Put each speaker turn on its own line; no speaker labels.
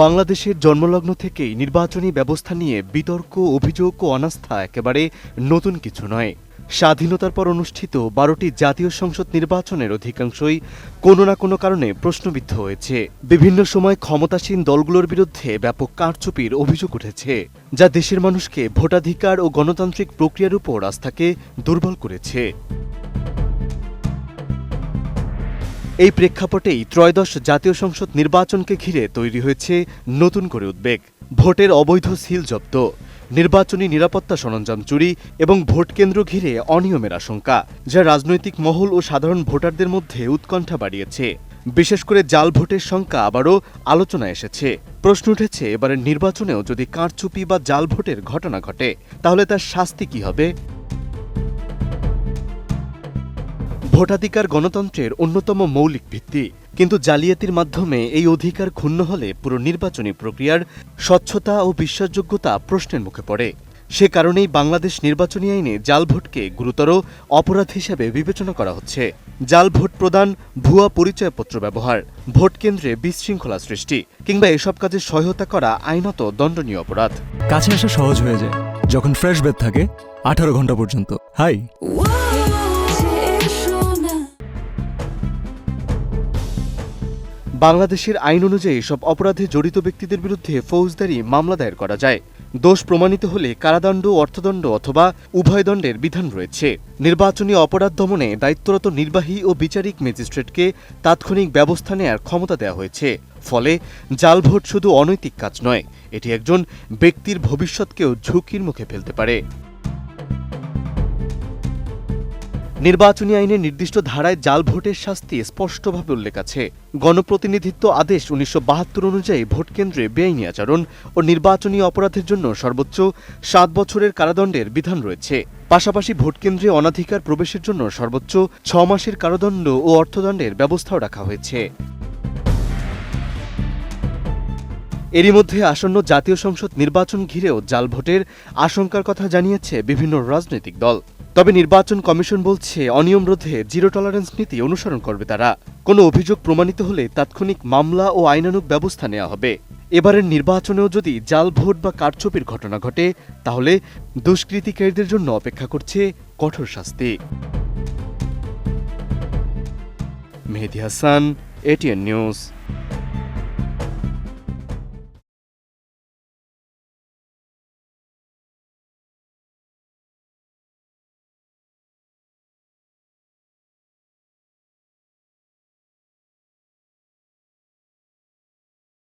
বাংলাদেশের জন্মলগ্ন থেকেই নির্বাচনী ব্যবস্থা নিয়ে বিতর্ক, অভিযোগ ও অনাস্থা একেবারে নতুন কিছু নয়। স্বাধীনতার পর অনুষ্ঠিত ১২টি জাতীয় সংসদ নির্বাচনের অধিকাংশই কোনো না কোনো কারণে প্রশ্নবিদ্ধ হয়েছে। বিভিন্ন সময় ক্ষমতাসীন দলগুলোর বিরুদ্ধে ব্যাপক কারচুপির অভিযোগ উঠেছে, যা দেশের মানুষকে ভোটাধিকার ও গণতান্ত্রিক প্রক্রিয়ার উপর আস্থাকে দুর্বল করেছে। এই প্রেক্ষাপটেই ত্রয়োদশ জাতীয় সংসদ নির্বাচনকে ঘিরে তৈরি হয়েছে নতুন করে উদ্বেগ। ভোটের অবৈধ সিল জব্দ, নির্বাচনী নিরাপত্তা সরঞ্জাম চুরি এবং ভোট কেন্দ্র ঘিরে অনিয়মের আশঙ্কা, যা রাজনৈতিক মহল ও সাধারণ ভোটারদের মধ্যে উৎকণ্ঠা বাড়িয়েছে। বিশেষ করে জাল ভোটের সংখ্যা আবারও আলোচনায় এসেছে। প্রশ্ন উঠেছে, এবারের নির্বাচনেও যদি কারচুপি বা জাল ভোটের ঘটনা ঘটে, তাহলে তার শাস্তি কি হবে? ভোটাধিকার গণতন্ত্রের অন্যতম মৌলিক ভিত্তি, কিন্তু জালিয়াতির মাধ্যমে এই অধিকার ক্ষুণ্ণ হলে পুরো নির্বাচনী প্রক্রিয়ার স্বচ্ছতা ও বিশ্বাসযোগ্যতা প্রশ্নের মুখে পড়ে। সে কারণেই বাংলাদেশ নির্বাচনী আইনে জাল ভোটকে গুরুতর অপরাধ হিসেবে বিবেচনা করা হচ্ছে। জাল ভোট প্রদান, ভুয়া পরিচয়পত্র ব্যবহার, ভোট কেন্দ্রে বিশৃঙ্খলা সৃষ্টি কিংবা এসব কাজে সহায়তা করা আইনত দণ্ডনীয় অপরাধ।
কাছে আসা সহজ হয়ে যায় যখন ফ্রেশ বেদ থাকে 18 ঘন্টা পর্যন্ত। হাই,
বাংলাদেশের আইন অনুযায়ী সব অপরাধে জড়িত ব্যক্তিদের বিরুদ্ধে ফৌজদারি মামলা দায়ের করা যায়। দোষ প্রমাণিত হলে কারাদণ্ড, অর্থদণ্ড অথবা উভয় দণ্ডের বিধান রয়েছে। নির্বাচনী অপরাধ দমনে দায়িত্বরত নির্বাহী ও বিচারিক ম্যাজিস্ট্রেটকে তাৎক্ষণিক ব্যবস্থা নেয়ার ক্ষমতা দেওয়া হয়েছে। ফলে জাল ভোট শুধু অনৈতিক কাজ নয়, এটি একজন ব্যক্তির ভবিষ্যৎকেও ঝুঁকির মুখে ফেলতে পারে। নির্বাচনী আইনের নির্দিষ্ট ধারায় জাল ভোটের শাস্তি স্পষ্টভাবে উল্লেখ আছে। গণপ্রতিনিধিত্ব আদেশ ১৯৭২ অনুযায়ী ভোট কেন্দ্রে বেআইনি আচরণ ও নির্বাচনী অপরাধের জন্য সর্বোচ্চ ৭ বছরের কারাদণ্ডের বিধান রয়েছে। পাশাপাশি ভোট কেন্দ্রে অনাধিকার প্রবেশের জন্য সর্বোচ্চ ৬ মাসের কারাদণ্ড ও অর্থদণ্ডের ব্যবস্থাও রাখা হয়েছে। এরই মধ্যে আসন্ন জাতীয় সংসদ নির্বাচন ঘিরেও জাল ভোটের আশঙ্কার কথা জানিয়েছে বিভিন্ন রাজনৈতিক দল। তবে নির্বাচন কমিশন বলছে, অনিয়ম রোধে জিরো টলারেন্স নীতি অনুসরণ করবে তারা। কোনো অভিযোগ প্রমাণিত হলে তাৎক্ষণিক মামলা ও আইনানুগ ব্যবস্থা নেওয়া হবে। এবারের নির্বাচনেও যদি জাল ভোট বা কারচুপির ঘটনা ঘটে, তাহলে দুষ্কৃতিকারীদের জন্য অপেক্ষা করছে কঠোর শাস্তি। মেহেদী হাসান, এটিএন নিউজ।